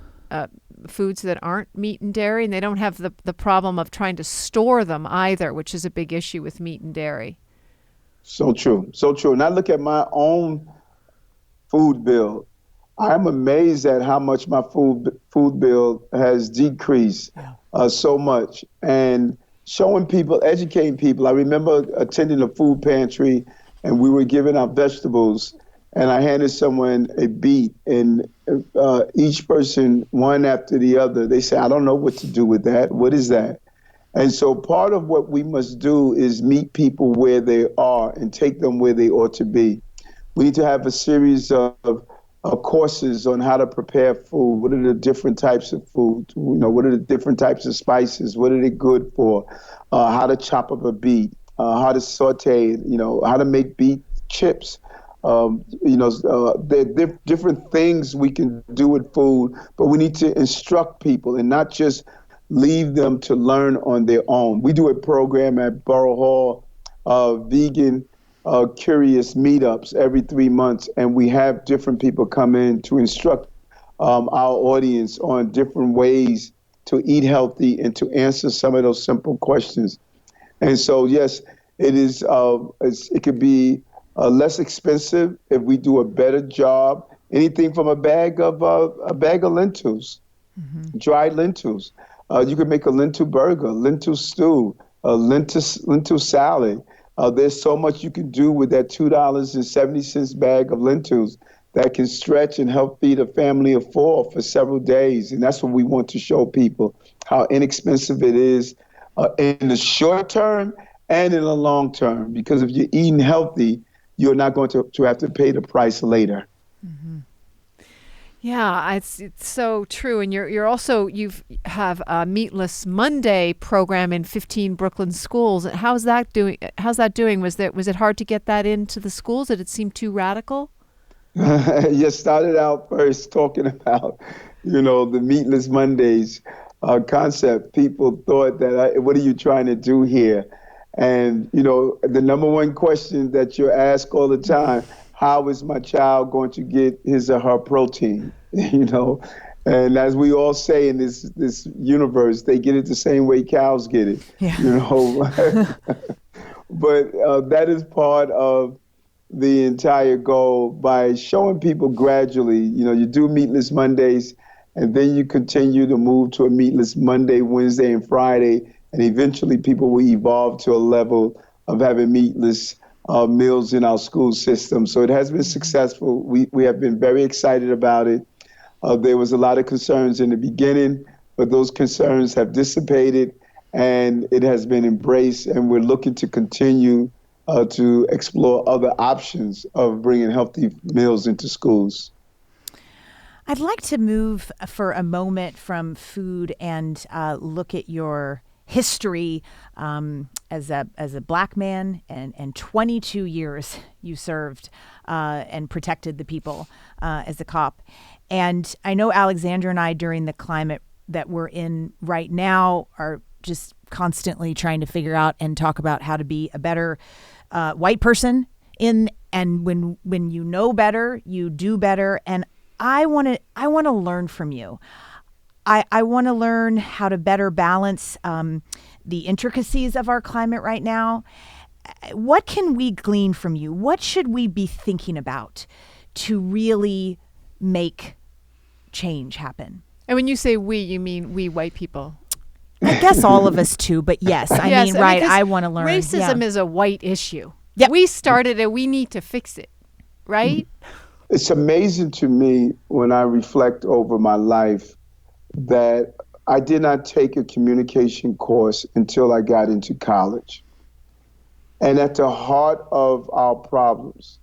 foods that aren't meat and dairy? And they don't have the problem of trying to store them either, which is a big issue with meat and dairy. So true. So true. And I look at my own food bill. I'm amazed at how much my food bill has decreased so much. And showing people, educating people. I remember attending a food pantry, and we were giving out vegetables, and I handed someone a beet, and each person, one after the other, they said, I don't know what to do with that. What is that? And so part of what we must do is meet people where they are and take them where they ought to be. We need to have a series of courses on how to prepare food. What are the different types of food? What are the different types of spices? What are they good for? How to chop up a beet, how to saute it, how to make beet chips. There are different things we can do with food, but we need to instruct people and not just leave them to learn on their own. We do a program at Borough Hall, vegan curious meetups every 3 months, and we have different people come in to instruct our audience on different ways to eat healthy and to answer some of those simple questions. And so, yes, it is. It could be less expensive if we do a better job. Anything from a bag of lentils, dried lentils. You can make a lentil burger, lentil stew, a lentil salad. There's so much you can do with that $2.70 bag of lentils that can stretch and help feed a family of four for several days. And that's what we want to show people, how inexpensive it is in the short term and in the long term. Because if you're eating healthy, you're not going to have to pay the price later. Yeah, it's so true. And you're also you have a Meatless Monday program in 15 Brooklyn schools. How's that doing? Was it hard to get that into the schools? Did it seem too radical? You started out first talking about, the Meatless Mondays concept. People thought that, what are you trying to do here? And, the number one question that you're asked all the time, how is my child going to get his or her protein? And as we all say in this universe, they get it the same way cows get it. Yeah. But that is part of the entire goal by showing people gradually, you do Meatless Mondays, and then you continue to move to a Meatless Monday, Wednesday, and Friday, and eventually people will evolve to a level of having meatless meals in our school system. So it has been successful. We have been very excited about it. There was a lot of concerns in the beginning, but those concerns have dissipated, and it has been embraced, and we're looking to continue to explore other options of bringing healthy meals into schools. I'd like to move for a moment from food and look at your history as a Black man, and 22 years you served and protected the people as a cop. And I know Alexandra and I, during the climate that we're in right now, are just constantly trying to figure out and talk about how to be a better white person and when you know better, you do better. And I want to learn from you. I want to learn how to better balance the intricacies of our climate right now. What can we glean from you? What should we be thinking about to really make change happen? And when you say we, you mean we white people? I guess all of us too, but yes, right. I want to learn. Racism is a white issue. Yep. We started it. We need to fix it, right? It's amazing to me when I reflect over my life that I did not take a communication course until I got into college. And at the heart of our problems,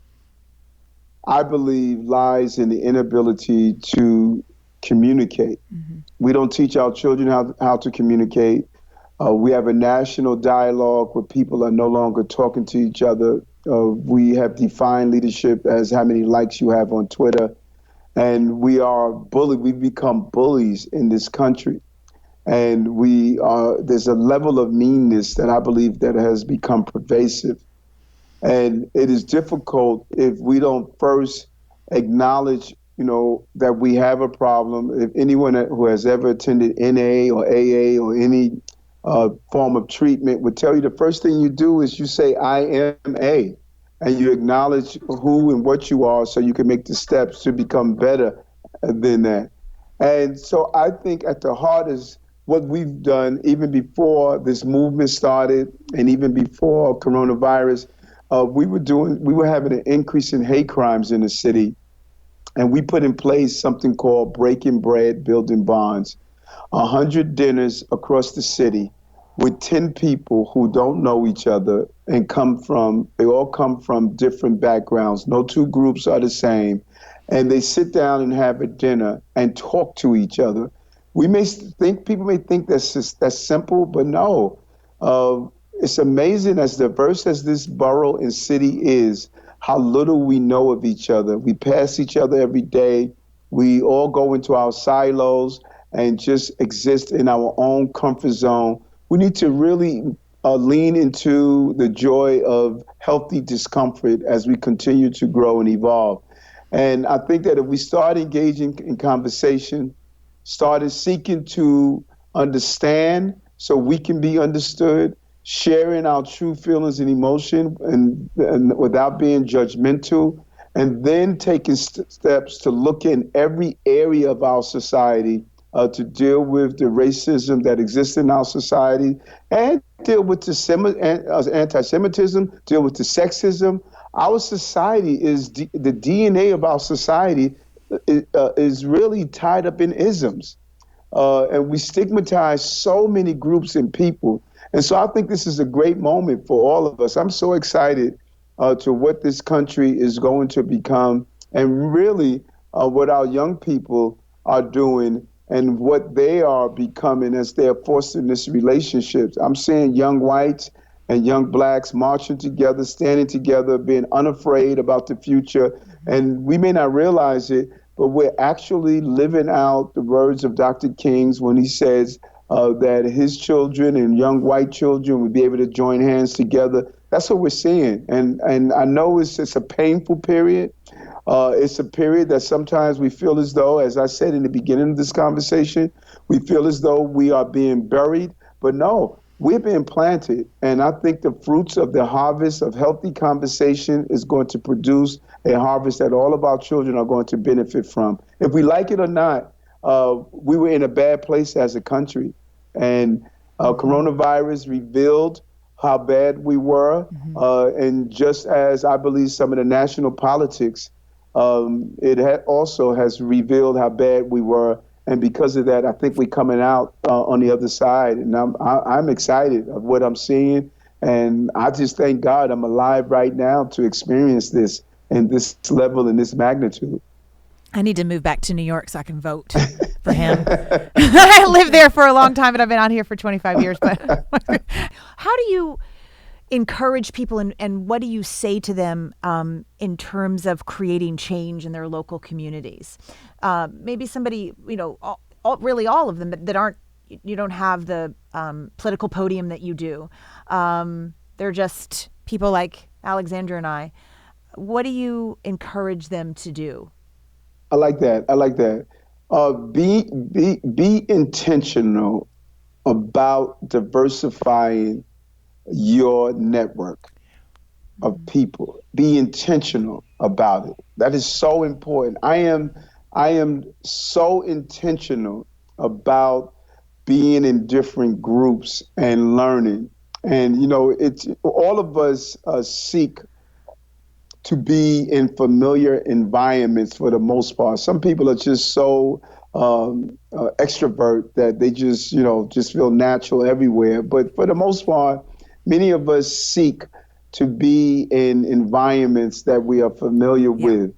I believe, lies in the inability to communicate. Mm-hmm. We don't teach our children how to communicate. We have a national dialogue where people are no longer talking to each other. We have defined leadership as how many likes you have on Twitter. And we are bullied. We've become bullies in this country. And there's a level of meanness that I believe that has become pervasive. And it is difficult if we don't first acknowledge, that we have a problem. If anyone who has ever attended NA or AA or any form of treatment would tell you the first thing you do is you say, I am A, and you acknowledge who and what you are so you can make the steps to become better than that. And so I think at the heart is what we've done even before this movement started and even before coronavirus. We were having an increase in hate crimes in the city, and we put in place something called Breaking Bread, Building Bonds. 100 dinners across the city with 10 people who don't know each other and they all come from different backgrounds. No two groups are the same. And they sit down and have a dinner and talk to each other. People may think that's simple, but no. It's amazing, as diverse as this borough and city is, how little we know of each other. We pass each other every day. We all go into our silos and just exist in our own comfort zone. We need to really lean into the joy of healthy discomfort as we continue to grow and evolve. And I think that if we start engaging in conversation, started seeking to understand so we can be understood, sharing our true feelings and emotion and without being judgmental, and then taking steps to look in every area of our society to deal with the racism that exists in our society and deal with the anti-Semitism, deal with the sexism. Our society the DNA of our society is really tied up in isms. And we stigmatize so many groups and people. And so I think this is a great moment for all of us. I'm so excited to what this country is going to become, and really what our young people are doing and what they are becoming as they're forced in this relationship. I'm seeing young whites and young blacks marching together, standing together, being unafraid about the future. And we may not realize it, but we're actually living out the words of Dr. King's when he says that his children and young white children would be able to join hands together. That's what we're seeing. And I know it's a painful period. It's a period that sometimes we feel as though, as I said in the beginning of this conversation, we feel as though we are being buried. But no, we're being planted. And I think the fruits of the harvest of healthy conversation is going to produce a harvest that all of our children are going to benefit from. If we like it or not, we were in a bad place as a country. And coronavirus revealed how bad we were. And just as I believe some of the national politics, it also has revealed how bad we were. And because of that, I think we're coming out on the other side. And I'm excited of what I'm seeing. And I just thank God I'm alive right now to experience this and this level and this magnitude. I need to move back to New York so I can vote for him. I lived there for a long time, and I've been out here for 25 years. But how do you encourage people, and what do you say to them in terms of creating change in their local communities? Maybe somebody, really all of them that aren't, you don't have the political podium that you do. They're just people like Alexandra and I. What do you encourage them to do? I like that. Be intentional about diversifying your network of people. Be intentional about it. That is so important. I am so intentional about being in different groups and learning. And it's all of us seek to be in familiar environments for the most part. Some people are just so extrovert that they just feel natural everywhere. But for the most part, many of us seek to be in environments that we are familiar with,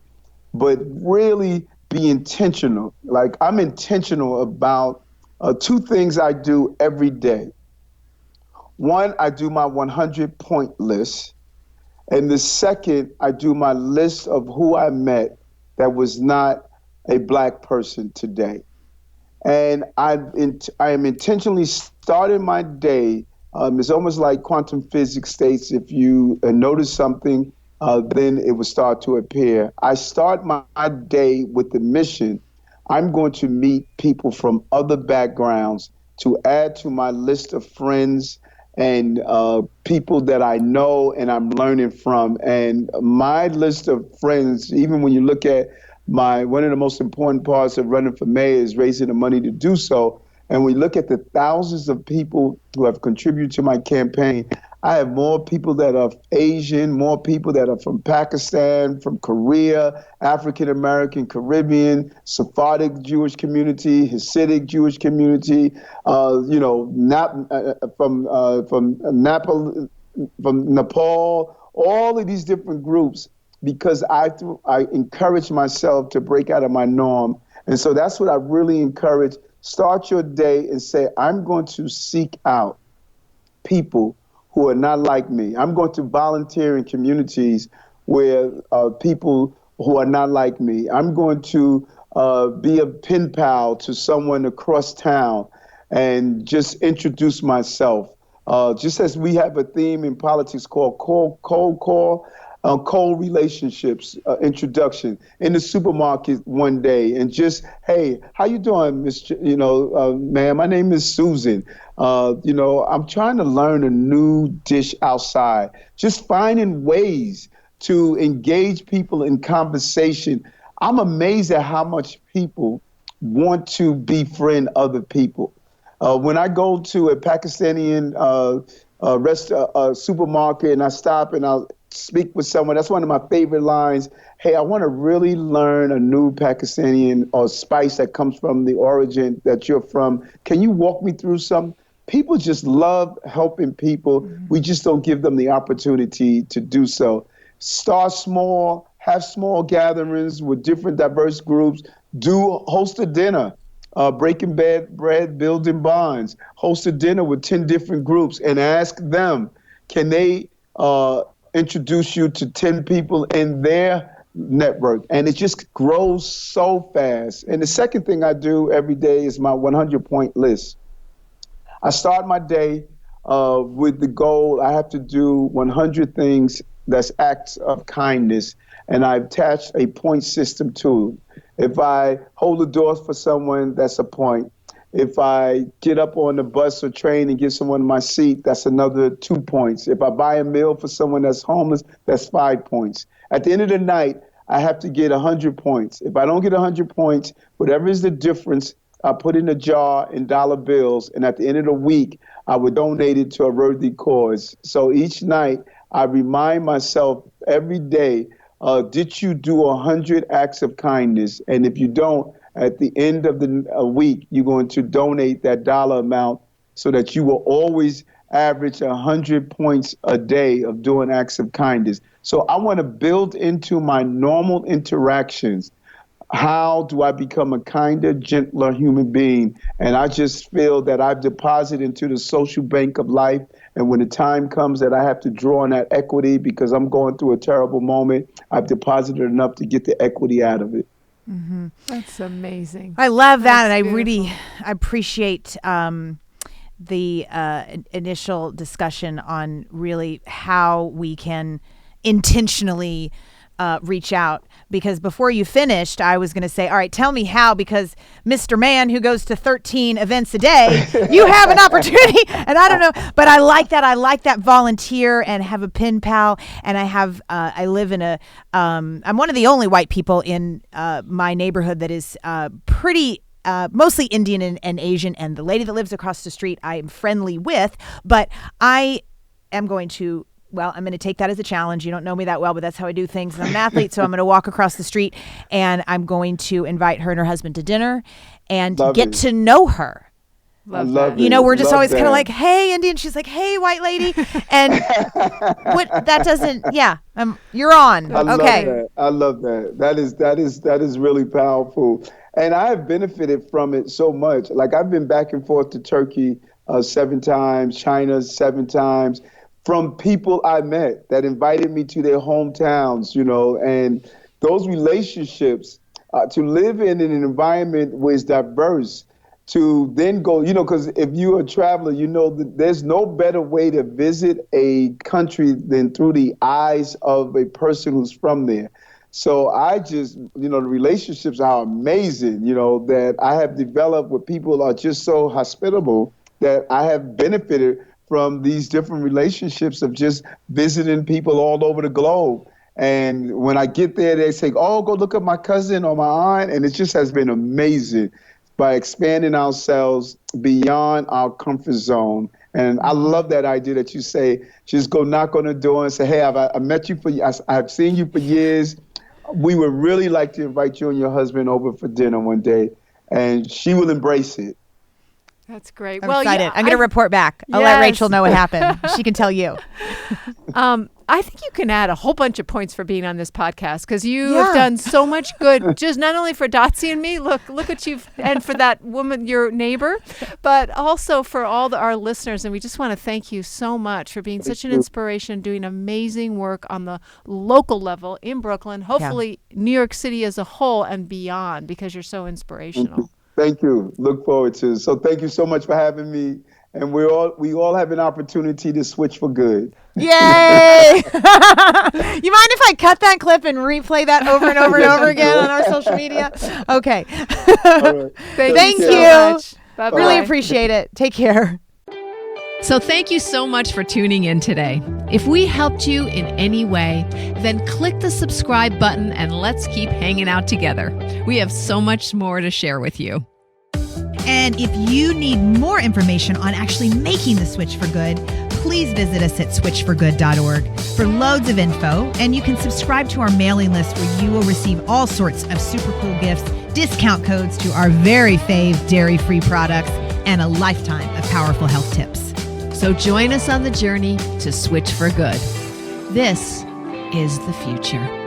but really be intentional. Like, I'm intentional about two things I do every day. One, I do my 100-point list. And the second, I do my list of who I met that was not a Black person today. And I am intentionally starting my day. It's almost like quantum physics states, if you notice something, then it will start to appear. I start my day with the mission. I'm going to meet people from other backgrounds to add to my list of friends and people that I know and I'm learning from. And my list of friends, even when you look at one of the most important parts of running for mayor is raising the money to do so. And we look at the thousands of people who have contributed to my campaign. I have more people that are Asian, more people that are from Pakistan, from Korea, African American, Caribbean, Sephardic Jewish community, Hasidic Jewish community, from Nepal, all of these different groups, because I encourage myself to break out of my norm. And so that's what I really encourage. Start your day and say, I'm going to seek out people who are not like me. I'm going to volunteer in communities where people who are not like me. I'm going to be a pen pal to someone across town and just introduce myself. Just as we have a theme in politics called cold call, cold relationships introduction in the supermarket one day, and just, hey, how you doing, ma'am? My name is Susan. I'm trying to learn a new dish outside. Just finding ways to engage people in conversation. I'm amazed at how much people want to befriend other people. When I go to a Pakistani supermarket and I stop and I'll speak with someone, that's one of my favorite lines. Hey, I want to really learn a new Pakistani or spice that comes from the origin that you're from. Can you walk me through some? People just love helping people. We just don't give them the opportunity to do so. Start small, have small gatherings with different diverse groups. Host a dinner, breaking bread, building bonds. Host a dinner with 10 different groups and ask them, can they introduce you to 10 people in their network? And it just grows so fast. And the second thing I do every day is my 100-point list. I start my day with the goal I have to do 100 things that's acts of kindness, and I attach a point system to it. If I hold the doors for someone, that's a point. If I get up on the bus or train and give someone my seat, that's another 2 points. If I buy a meal for someone that's homeless, that's 5 points. At the end of the night, I have to get 100 points. If I don't get 100 points, whatever is the difference, I put in a jar in dollar bills, and at the end of the week, I would donate it to a worthy cause. So each night, I remind myself every day, did you do 100 acts of kindness? And if you don't, at the end of the week, you're going to donate that dollar amount so that you will always average 100 points a day of doing acts of kindness. So I want to build into my normal interactions. How do I become a kinder, gentler human being? And I just feel that I've deposited into the social bank of life. And when the time comes that I have to draw on that equity because I'm going through a terrible moment, I've deposited enough to get the equity out of it. Mm-hmm. That's amazing. I love that. That's And beautiful. I appreciate the initial discussion on really how we can intentionally reach out, because before you finished, I was going to say, all right, tell me how, because Mr. Man who goes to 13 events a day, you have an opportunity. And I don't know, but I like that. I like that volunteer and have a pen pal. And I live in I'm one of the only white people in my neighborhood that is pretty mostly Indian and Asian. And the lady that lives across the street, I am friendly with, but I am going to I'm going to take that as a challenge. You don't know me that well, but that's how I do things. I'm an athlete, so I'm going to walk across the street and I'm going to invite her and her husband to dinner and get to know her. Love You know, we're just Love always kind that. of like, hey, Indian. She's like, hey, white lady. And that doesn't, you're on. I love Okay. that. I love that. That is really powerful. And I have benefited from it so much. Like I've been back and forth to Turkey 7 times, China 7 times, from people I met that invited me to their hometowns, and those relationships, to live in an environment where it's diverse, to then go, because if you're a traveler, that there's no better way to visit a country than through the eyes of a person who's from there. So I just, the relationships are amazing, that I have developed where people are just so hospitable that I have benefited from these different relationships of just visiting people all over the globe. And when I get there, they say, oh, go look at my cousin or my aunt. And it just has been amazing by expanding ourselves beyond our comfort zone. And I love that idea that you say, just go knock on the door and say, hey, I met you I've seen you for years. We would really like to invite you and your husband over for dinner one day. And she will embrace it. That's great. I'm excited. I'm going to report back. I'll Yes. let Rachel know what happened. She can tell you. I think you can add a whole bunch of points for being on this podcast because you have done so much good, just not only for Dotsie and me, look what you've, and for that woman, your neighbor, but also for all our listeners. And we just want to thank you so much for being such an inspiration, doing amazing work on the local level in Brooklyn, hopefully New York City as a whole and beyond, because you're so inspirational. Thank you. Look forward to it. So thank you so much for having me. And we all have an opportunity to switch for good. Yay! You mind if I cut that clip and replay that over and over and over again on our social media? Okay. All right. Thank you so so much. Bye-bye. Really appreciate it. Take care. So thank you so much for tuning in today. If we helped you in any way, then click the subscribe button and let's keep hanging out together. We have so much more to share with you. And if you need more information on actually making the switch for good, please visit us at switchforgood.org for loads of info. And you can subscribe to our mailing list where you will receive all sorts of super cool gifts, discount codes to our very fave dairy-free products, and a lifetime of powerful health tips. So join us on the journey to switch for good. This is the future.